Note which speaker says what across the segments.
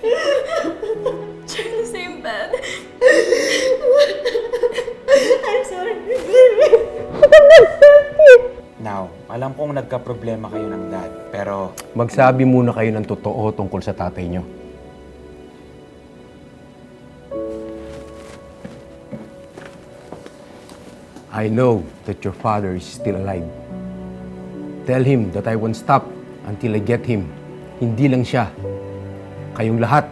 Speaker 1: Share the same bed. I'm sorry.
Speaker 2: Now, alam kong nagka-problema kayo ng dad, pero
Speaker 3: Magsabi muna kayo ng totoo tungkol sa tatay nyo. I know that your father is still alive. Tell him that I won't stop until I get him. Hindi lang siya. Kayong lahat.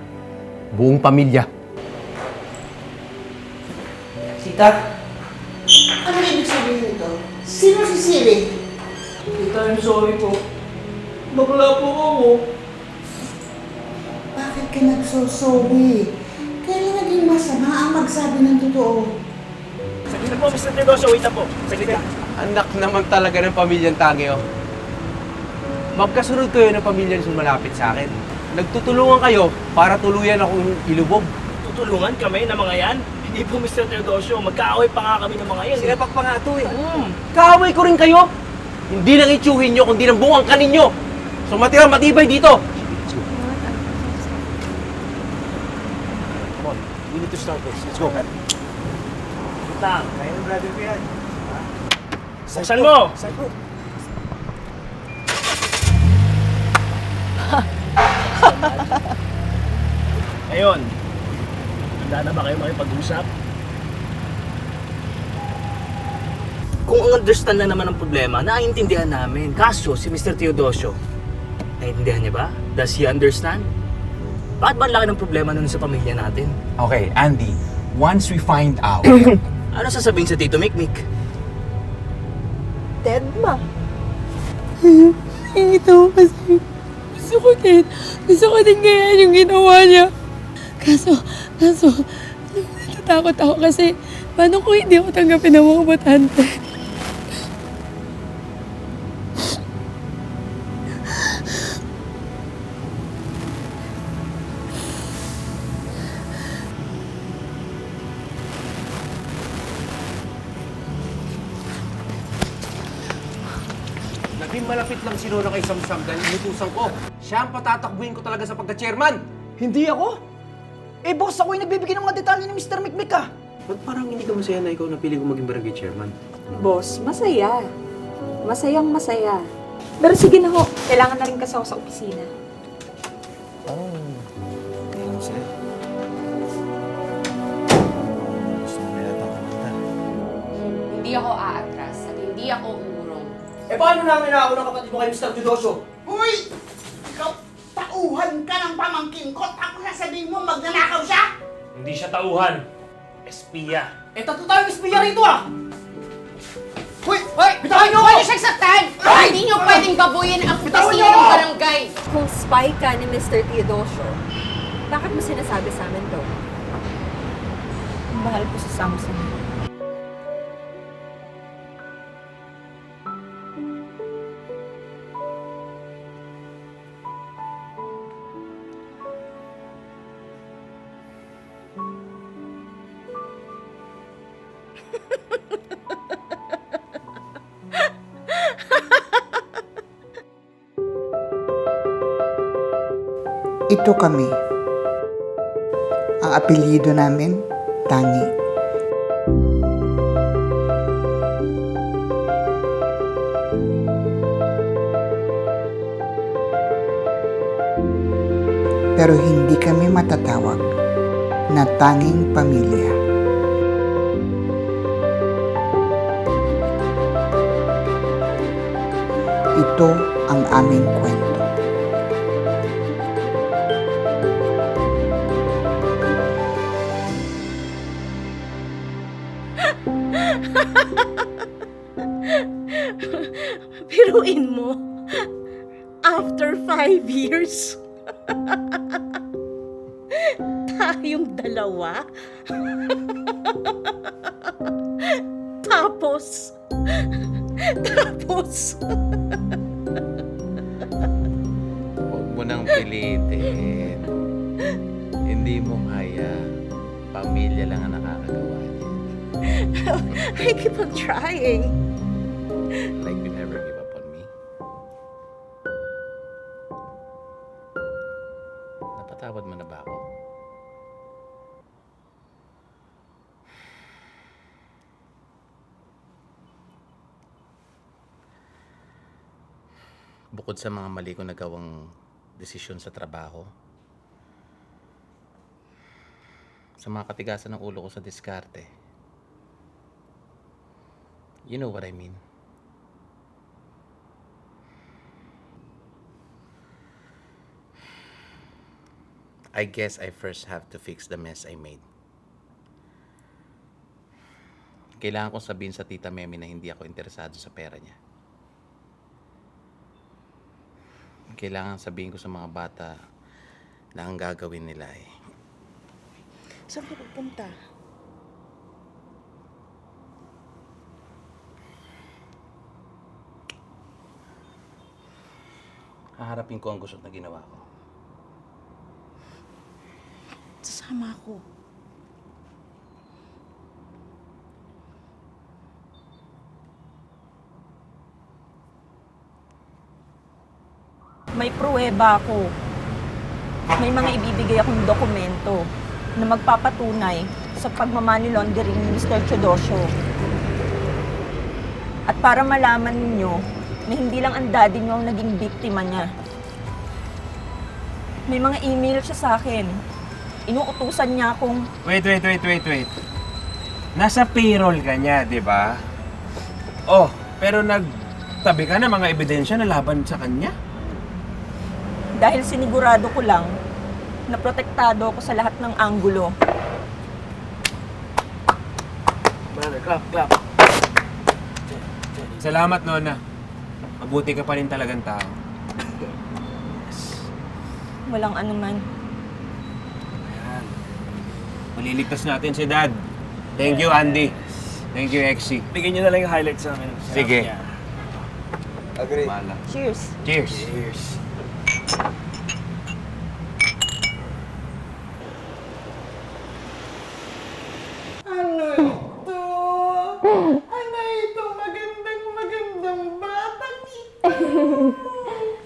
Speaker 3: Buong pamilya.
Speaker 4: Sita? Ano ibig sabihin nito? Sino si Siri?
Speaker 5: Tita, I'm sorry po. Bakla po ako.
Speaker 4: Bakit ka nagsosorry? Kaya naging masama ang magsabi ng totoo.
Speaker 5: Saglit na po, Mr. Negosyo. Wait na po. Saglit na.
Speaker 3: Anak naman talaga ng pamilyang Tangyo. Magkasunod kayo ng pamilyang sumalapit sa akin. Nagtutulungan kayo para tuluyan akong ilubog.
Speaker 5: Tutulungan kami ng mga yan? Hindi po, Mr. Teodosio. Magkaaway pa nga kami ng mga yan.
Speaker 3: Sinapak pa nga ito eh. Kaaway ko rin kayo. Hindi lang itsuhin nyo, kundi ng buong angkanin nyo. So matirang matibay dito.
Speaker 2: come on, we need to start this. Let's go.
Speaker 5: Lang. Kaya ng brother ko yan. Buksan mo! Ngayon, handa na ba kayo makipag-usap? Kung ang understand na naman ang problema, naiintindihan namin. Kaso, si Mr. Teodosio, naiintindihan niya ba? Does he understand? Bakit ba ang laki ng problema nun sa pamilya natin?
Speaker 2: Okay, Andy, once we find out...
Speaker 5: Ano sasabihin sa Tito Mikmik?
Speaker 1: Dead ma.
Speaker 6: Ito kasi gusto ko din kaya yung ginawa niya. Kaso, natatakot ako kasi paano kung hindi ako tanggapin ng mga botante?
Speaker 3: Naging malapit lang si Nona kay Samsam dahil inutusan ko. Siya ang patatakbuhin ko talaga sa pagka-chairman.
Speaker 7: Hindi ako. Eh, boss, ako yung nagbibigay ng mga detalye ni Mr. Mikmik, ah.
Speaker 3: Ba't parang hindi ka masaya na ikaw napili ko maging barangay chairman?
Speaker 1: Boss, masaya. Masayang masaya. Pero sige na ho, kailangan na rin kasi ako sa opisina.
Speaker 2: Tingnan sila. Gusto mo nila itong kumanta.
Speaker 8: Hindi ako aatras at hindi ako urong.
Speaker 7: Eh, paano namin ako ng kapatid mo kay Mr. Teodosio?
Speaker 4: Uy! Ikaw, tauhan ka ng pamangkin ko tapos sasabihin mo magnanakaw siya?
Speaker 5: Hindi siya tauhan. Espiya.
Speaker 7: Eh, tatlo tayong espiya rito, ah.
Speaker 4: Uy!
Speaker 7: Hoy, bitawan niyo ako!
Speaker 8: Pwede siyang saktan! Hindi niyo pwedeng babuyin ang
Speaker 7: Bitawan
Speaker 8: opisina
Speaker 7: niyo
Speaker 8: ng
Speaker 7: ako!
Speaker 8: barangay!
Speaker 1: Kung spy ka ni Mr. Teodosio, bakit mo sinasabi sa amin to? Mahal ko si Samson.
Speaker 4: Ito kami. Ang apelyido namin, Tangi. Pero hindi kami matatawag na tanging pamilya. Ito ang aming kwento.
Speaker 6: Biruin mo, after 5 years, tayong dalawa. Tapos,
Speaker 9: Huwag mo nang pilitin. Hindi mo kaya. Pamilya lang ang nakakagawa niya.
Speaker 6: I keep on trying.
Speaker 9: Like you never give up on me. Napatawad mo na ba ako? Bukod sa mga mali ko nagawang desisyon sa trabaho, sa mga katigasan ng ulo ko sa diskarte, you know what I mean. I guess I first have to fix the mess I made. Kailangan kong sabihin sa Tita Memi na hindi ako interesado sa pera niya. Kailangan sabihin ko sa mga bata na ang gagawin nila ay...
Speaker 4: Saan ka pupunta?
Speaker 9: Haharapin ko ang gusot na ginawa ko.
Speaker 4: Sasama ako.
Speaker 1: May pruweba ako. May mga ibibigay akong dokumento na magpapatunay sa pagmamoney laundering ni Mr. Teodosio. At para malaman ninyo na hindi lang ang daddy niyo ang naging biktima niya. May mga email siya sa akin. Inuutusan niya akong...
Speaker 3: Wait. Nasa payroll ka niya, di ba? Oh, pero nagtabi ka na mga ebidensya na laban sa kanya?
Speaker 1: Dahil sinigurado ko lang na protektado ako sa lahat ng anggulo.
Speaker 5: Brother, clap.
Speaker 3: Salamat, Nona. Mabuti ka pa rin talagang tao.
Speaker 1: Walang anuman.
Speaker 3: Ayan. Maliligtas natin si Dad. Thank you, Andy. Thank you, Exie.
Speaker 5: Bigyan nyo na lang yung highlights sa amin.
Speaker 3: Sige.
Speaker 2: Agree.
Speaker 3: Bahala.
Speaker 1: Cheers!
Speaker 3: Cheers.
Speaker 4: Ano ito? Ano ito? Magandang batang ito.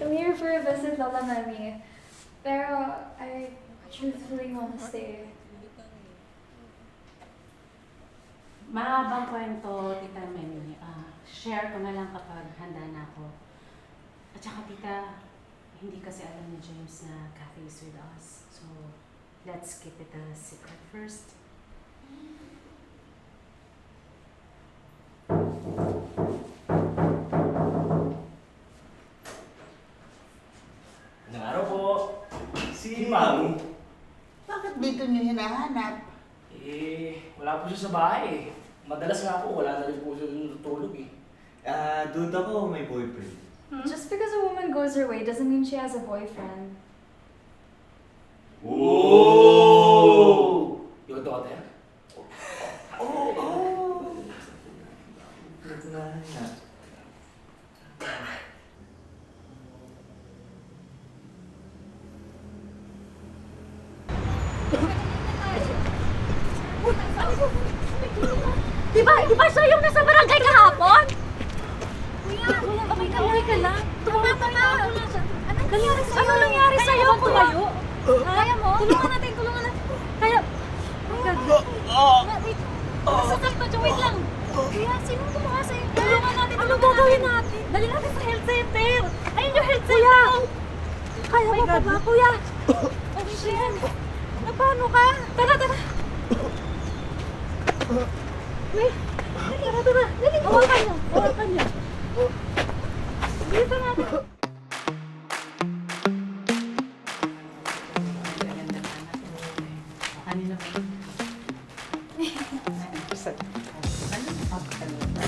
Speaker 10: I'm here for a visit, Lola Mami. Pero I truthfully want to stay.
Speaker 6: Mahabang kwento, Tita Memi. Share ko na lang kapag handa na ako. At saka, Tita, hindi kasi alam ni James na Kathy is with us. So, let's keep it a secret first.
Speaker 5: Naro po. Si Mami.
Speaker 4: Bakit dito niyo hinahanap?
Speaker 5: Wala po siya sa bahay eh. Madalas nga po, wala na rin po siya natutulog eh.
Speaker 2: Duda ko may boyfriend.
Speaker 10: Just because a woman goes her way doesn't mean she has a boyfriend.
Speaker 5: Whoa! Your daughter?
Speaker 6: Di ba siya yung nasa barangay kahapon? Kuya, okay ka lang. Tumama na. Ano nangyari sa'yo? Tumayo? Kaya mo? Tulungan natin. Kaya... Wait. Masakal pa siya. Wait lang. Kuya, sinong tumawa sa'yo? Tulungan natin. Ano gagawin natin? Dali natin sa health center. Ayun yung health center. Kaya mo pa ba, kuya? Okay siya yan. Paano ka? Tara. Wait. Tara. Dali. Hawakan niyo. Dito natin.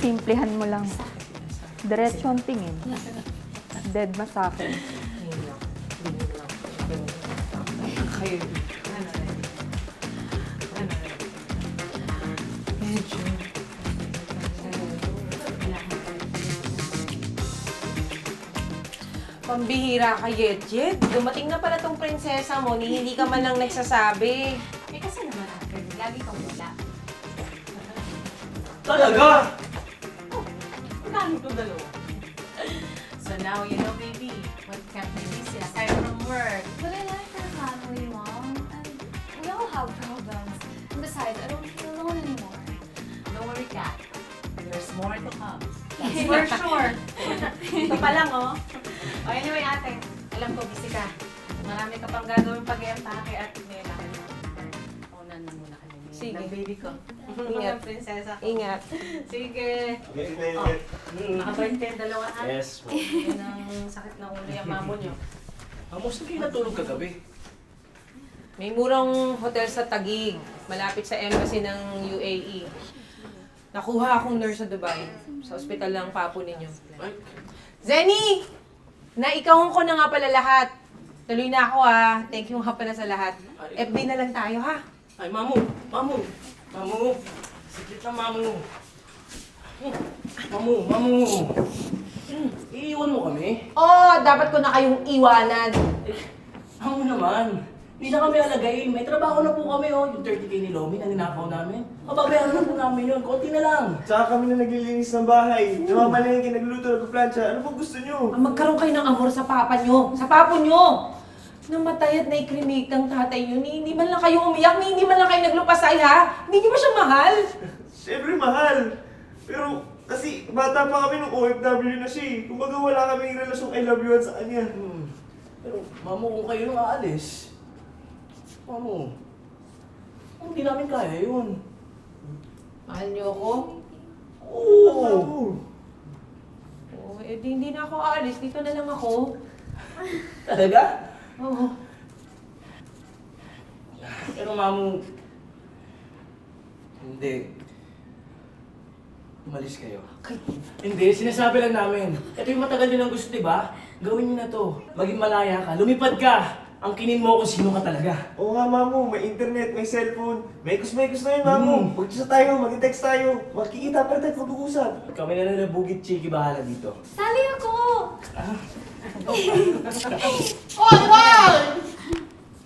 Speaker 1: Simplehan mo lang. Diretso ang tingin. Dead ma sa akin.
Speaker 11: Pambihira ka, Yet. Dumating na pala tong prinsesa mo, ni hindi ka man lang nagsasabi.
Speaker 6: Eh kasi naman, Uncle, lagi kang wala.
Speaker 5: Talaga?
Speaker 6: Magkano itong dalawa? So now you know, baby, what kept me busy aside from work.
Speaker 10: But I like our family
Speaker 6: For sure. Ito pa lang, oh. O anyway, ate. Alam ko, busy ka. Marami ka pang gagawin pag-empake at may lakad na. Unan mo muna kami.
Speaker 11: Sige.
Speaker 6: Ng baby ko.
Speaker 11: Ingat.
Speaker 6: Ng prinsesa ko.
Speaker 11: Ingat.
Speaker 6: Sige. Nakabait kayo dalawa, ha?
Speaker 5: Yes po.
Speaker 6: Yun ang sakit na ulo yung mamo nyo.
Speaker 5: Amo, saan kayo natulog kagabi?
Speaker 11: May murang hotel sa Taguig, malapit sa embassy ng UAE. Nakuha akong nurse sa Dubai, sa ospital ng papo ninyo. Zenny! Naikawon ko na nga pala lahat. Tuloy na ako Thank you nga pala sa lahat. FB na lang tayo ha.
Speaker 5: Ay, Mamu! Mamu! Mamu! Siglit lang, Mamu! Mamu! Iiwan mo kami?
Speaker 11: Dapat ko na kayong iwanan.
Speaker 5: Mamu naman! Hindi na kami alagayin. May trabaho na po kami, Yung 30K ni Lomi na ninakaw namin. Mababayaran na po namin yun. Konti na lang.
Speaker 12: Tsaka kami na naglilinis ng bahay. Namamalengke, nagluto, nagplansya. Ano ba gusto nyo?
Speaker 11: Magkaroon kayo ng amor sa papa nyo. Sa papo nyo! Namatay at naikrimate ang tatay nyo. Hindi man lang kayo umiyak, hindi man lang kayo naglupasay ha. Hindi nyo ba siya mahal?
Speaker 12: Siyempre mahal. Pero kasi bata pa kami nung OFW na siya. Kumbaga wala kaming relasyong I love you sa kanya.
Speaker 5: Pero, Mamu, kung kayo nung aalis, Mamu, hindi namin kaya yun.
Speaker 11: Mahal nyo ako?
Speaker 5: Oo!
Speaker 11: Hindi na ako aalis. Dito na lang ako.
Speaker 5: Talaga?
Speaker 11: Oo.
Speaker 5: Pero Mamu, hindi. Umalis kayo. Hindi, sinasabi lang namin. Ito yung matagal nyo nang gusto, di ba? Gawin nyo na to. Maging malaya ka, lumipad ka. Ang kinin mo kung sino ka talaga.
Speaker 12: Oo nga, Mamu. May internet, may cellphone. Mekos-mekos na yun, Mamu. Mag-chat tayo, mag-text tayo. Makikita pa rin tayo mag-uusap.
Speaker 5: Kami na lang nabugit, Chiki, bahala dito.
Speaker 10: Sali ako!
Speaker 4: Hoy, hoy!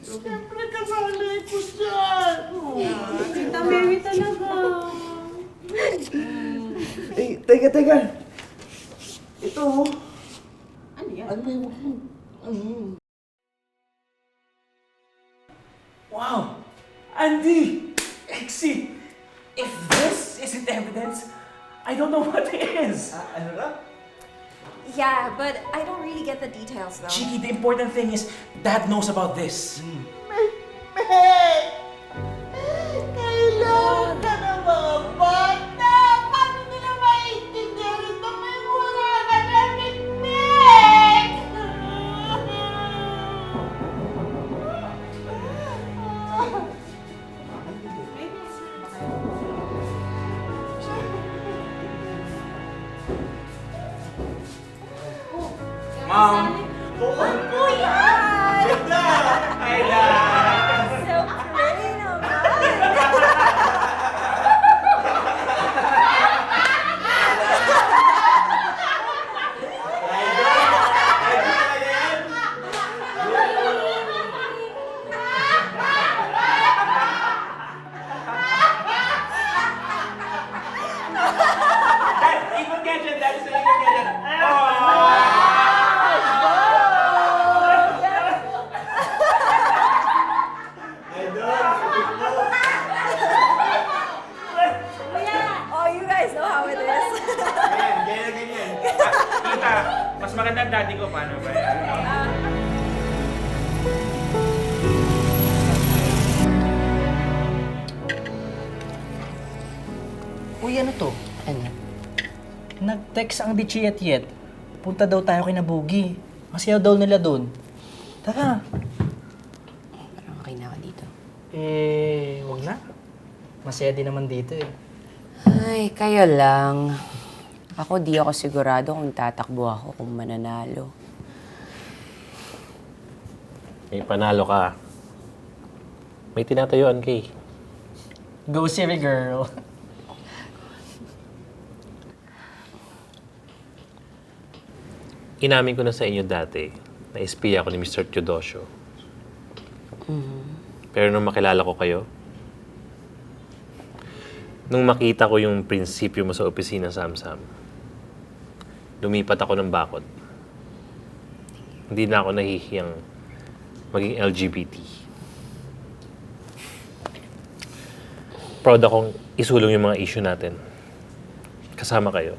Speaker 4: Siyempre kasali ko dyan.
Speaker 6: Tita Mary talaga.
Speaker 12: Eh, teka. Ito,
Speaker 6: Ano yan?
Speaker 5: Ano ba yung... Wow! Andy! Exit! If this isn't evidence, I don't know what is!
Speaker 12: ano na?
Speaker 1: Yeah, but I don't really get the details though.
Speaker 5: Chiki, the important thing is, Dad knows about this.
Speaker 4: Kailangan ka ng mga bata! Paano nila maintindihan ito? May wala ka na mikmik!
Speaker 5: Mom!
Speaker 4: Ano yan?
Speaker 12: Ganda!
Speaker 5: I love!
Speaker 1: So pretty naman!
Speaker 5: Ikot ka dyan, Dad! Ikot ka dyan!
Speaker 1: Oh, you guys know how it is.
Speaker 12: Ganyan.
Speaker 2: Tita, mas maganda ang daddy ko. Paano ba yan?
Speaker 7: Uy, ano to?
Speaker 8: Ano?
Speaker 7: Nag-text ang Dichiet-Yet. Punta daw tayo kay Nabugi. Masaya daw nila doon. Tara.
Speaker 8: Parang okay na ako dito.
Speaker 7: Wag na. Masaya din naman dito eh.
Speaker 8: Ay, kayo lang. Ako di ako sigurado kung tatakbo ako kung mananalo.
Speaker 13: May panalo ka. May tinatayuan kay.
Speaker 7: Go Siri girl.
Speaker 13: Inamin ko na sa inyo dati na espiya ako ni Mr. Teodosio. Pero nung makilala ko kayo, nung makita ko yung prinsipyo mo sa opisina, Samsam, lumipat ako ng bakod. Hindi na ako nahihiyang maging LGBT. Proud akong isulong yung mga issue natin. Kasama kayo.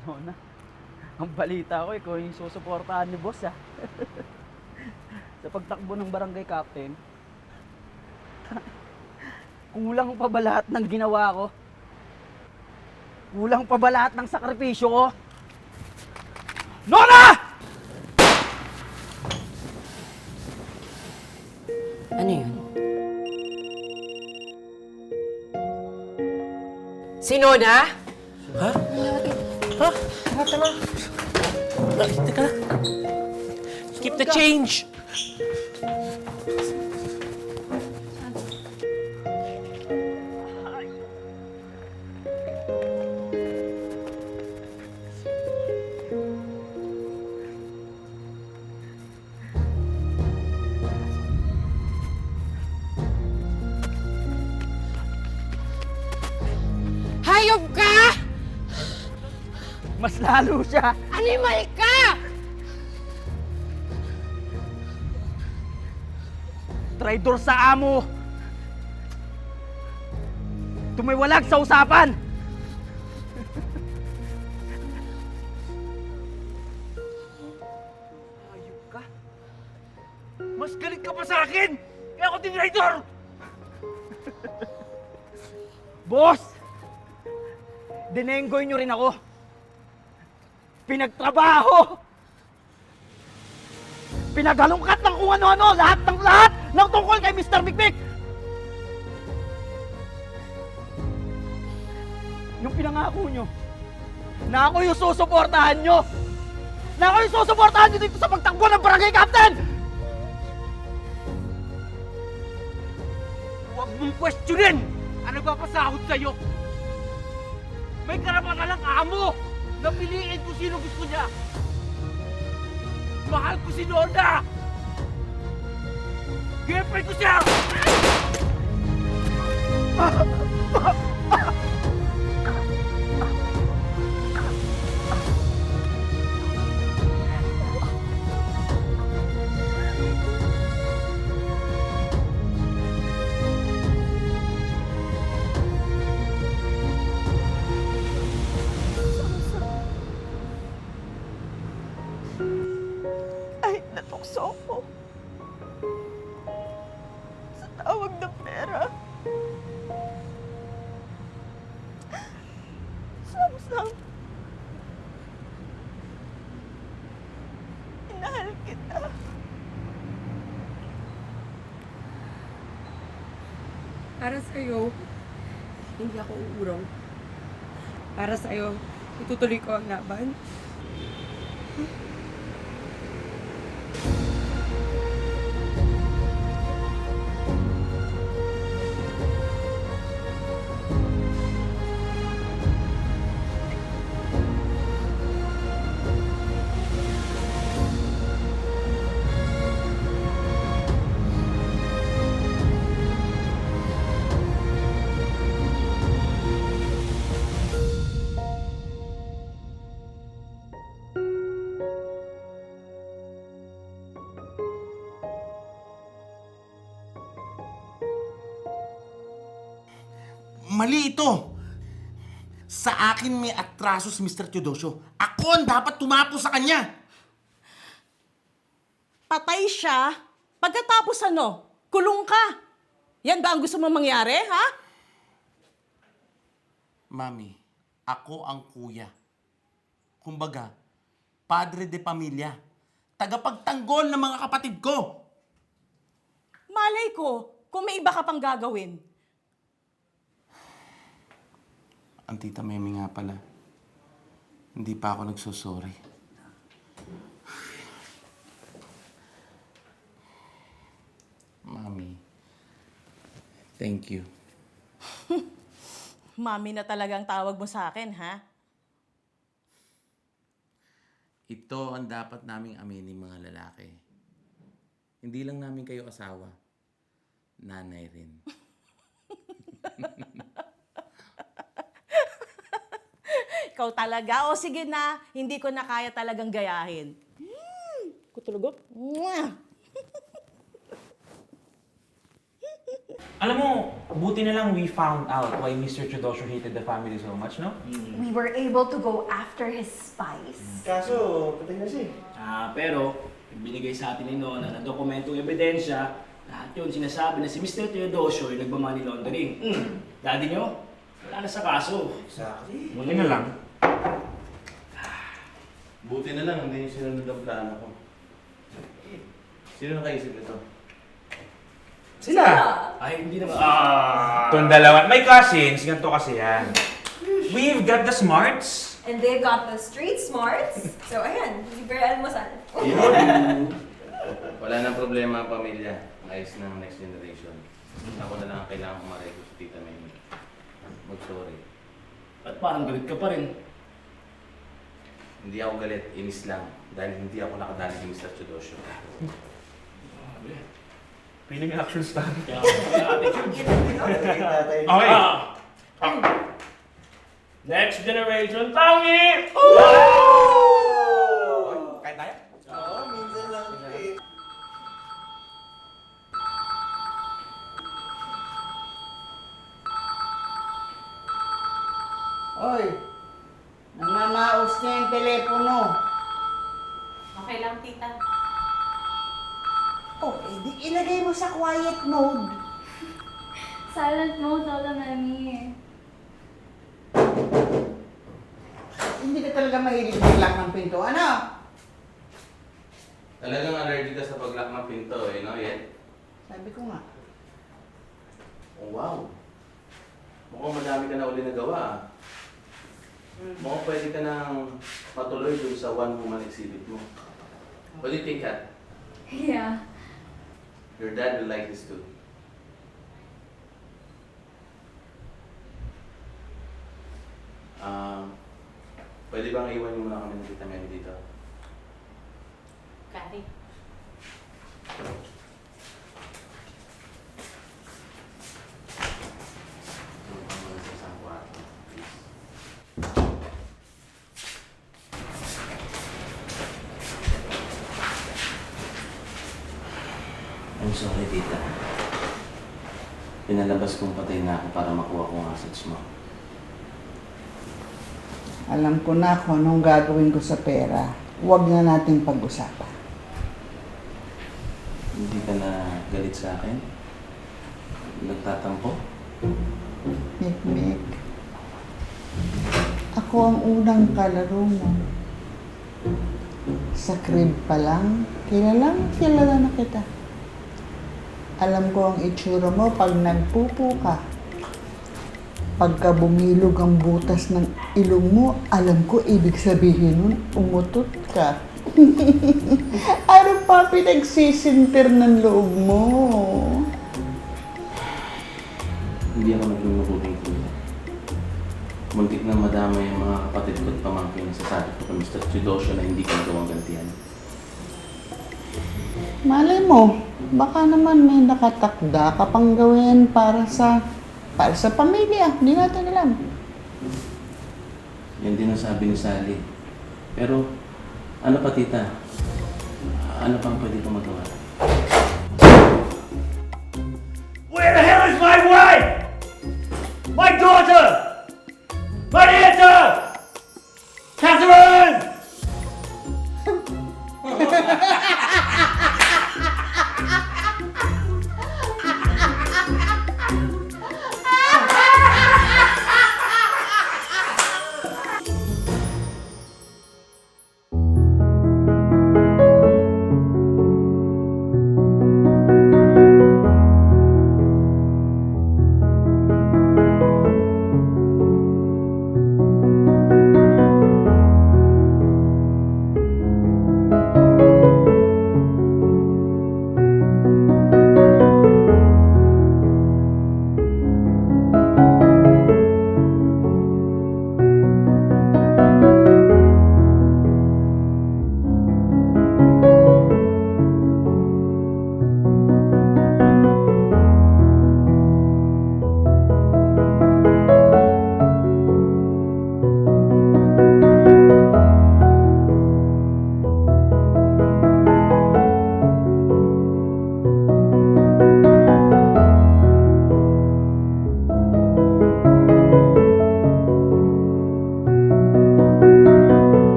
Speaker 7: Nona, ang balita ko, ikaw yung susuportahan ni boss, ah. Sa pagtakbo ng barangay captain, kulang pa ba lahat ng ginawa ko? Kulang pa ba lahat ng sakripisyo ko? Nona!
Speaker 8: Ano yun? Si Nona?
Speaker 9: Ha? Ha? Tara. Teka na. Keep the change.
Speaker 8: Hayop ka!
Speaker 7: Mas lalo siya!
Speaker 8: Animal ka!
Speaker 7: Traidor sa amo! Tumiwalag sa usapan! Ayok ka? Mas galit ka pa sa akin! Kaya ako din traidor! Boss! Dinenggoy nyo rin ako! Pinagtrabaho! Pinagalungkat ng kung ano-ano! Lahat ng tungkol kay Mr. Mikmik! Yung pinangako nyo, na ako yung susuportahan nyo! Na ako yung susuportahan nyo dito sa pagtakbo ng barangay captain! Huwag mong questionin ang nagpapasahod sa'yo! May karapatan lang amo na piliin kung sino gusto niya! Mahal ko si Nona! Girlfriend ko siya!
Speaker 1: Kahit natukso ko sa tawag ng pera. Sam, inahal kita.
Speaker 14: Para sa'yo, hindi ako uurong. Para sa'yo, itutuloy ko ang laban.
Speaker 9: Mali ito. Sa akin may atraso si Mr. Teodosio. Ako ang dapat tumapo sa kanya.
Speaker 4: Patay siya, pagkatapos ano, kulong ka. Yan ba ang gusto mong mangyari, ha?
Speaker 9: Mami, ako ang kuya. Kumbaga, padre de pamilya. Tagapagtanggol ng mga kapatid ko.
Speaker 4: Malay ko, kung may iba ka pang gagawin.
Speaker 9: Ang tita Memi nga pala. Hindi pa ako nagsosorry. Mami, thank you.
Speaker 4: Mami na talagang tawag mo sa akin, ha?
Speaker 9: Ito ang dapat naming aminin mga lalaki. Hindi lang namin kayo asawa. Nanay rin.
Speaker 4: Ikaw talaga. O sige na, hindi ko na kaya talagang gayahin. Ko talaga. Mwah!
Speaker 2: Alam mo, buti na lang we found out why Mr. Teodosio hated the family so much, no?
Speaker 15: We were able to go after his spies.
Speaker 12: Kaso, patay na siya eh.
Speaker 5: Pero, binigay sa atin ni Nona na dokumentong ebidensya, lahat yun sinasabi na si Mr. Teodosio ay nagmamoney laundering. Daddy nyo, wala na sa kaso.
Speaker 12: Exactly.
Speaker 2: Buti na lang.
Speaker 9: Buti na lang, hindi niyo sinunod ang plano ko. Sino nakaisip ito?
Speaker 2: Sila!
Speaker 5: Ay, hindi naman.
Speaker 2: Itong dalawa. May cousins, ganito kasi yan. We've got the smarts.
Speaker 15: And they got the street smarts. So, ayan, libre almusal.
Speaker 9: Wala nang problema ang pamilya. Ayos ng next generation. Ako na lang ang kailangan kumareko sa tita Memi. Mag-sorry.
Speaker 5: At parang galit ka pa rin.
Speaker 9: Hindi ako galit, inis lang. Dahil hindi ako nakadali kay Mr. Teodosio.
Speaker 2: Piling action star.
Speaker 12: Okay.
Speaker 2: Okay.
Speaker 5: Next generation, tangi!
Speaker 2: Kahit tayo?
Speaker 12: Oo, minsan lang eh.
Speaker 4: Oy, namamaos na yung telepono.
Speaker 6: Okay lang, tita.
Speaker 4: Oh, edi ilagay mo sa quiet mode.
Speaker 10: Silent mode, Lola Mami.
Speaker 4: Hindi ka talaga mahilig mag-lock ng pinto, ano?
Speaker 9: Talagang allergic ka sa pag-lock ng pinto eh, no? Yan?
Speaker 4: Sabi ko nga.
Speaker 9: Oh, wow. Mukhang madami ka na uli nagawa ah. Mukhang pwede ka nang patuloy dun sa one-woman exhibit mo. What do you think, Kat?
Speaker 10: Yeah.
Speaker 9: Your dad will like this too. Pwede bang iwan niyo muna kami ng tita Memi dito?
Speaker 6: Kathy.
Speaker 9: I'm sorry, tita. Pinalabas kong patay na ako para makuha ko ang assets mo.
Speaker 4: Alam ko na kung anong gagawin ko sa pera. Huwag na nating pag-usapan.
Speaker 9: Hindi ka na galit sa akin? Nagtatampo?
Speaker 4: Mikmik. Ako ang unang kalaro mo. Sa crib pa lang, kilala na kita. Alam ko ang itsura mo pag nagpupo ka. Pagka bumilog ang butas ng ilong mo, alam ko ibig sabihin nun, umutot ka. Ano pa pinagsisintir ng loob mo?
Speaker 9: Hindi ako naglulukuting kuya. Muntik na madama yung mga kapatid ko at pamangkin sa sabi ko kay Mr. Teodosio na hindi ka nagawang gantihan.
Speaker 4: Malay mo, baka naman may nakatakda ka pang gawin para sa pamilya. Hindi natin alam.
Speaker 9: Yan din ang sabi ni Sally. Pero, ano pa tita? Ano pang pwede ko magawa?
Speaker 12: Where the hell is my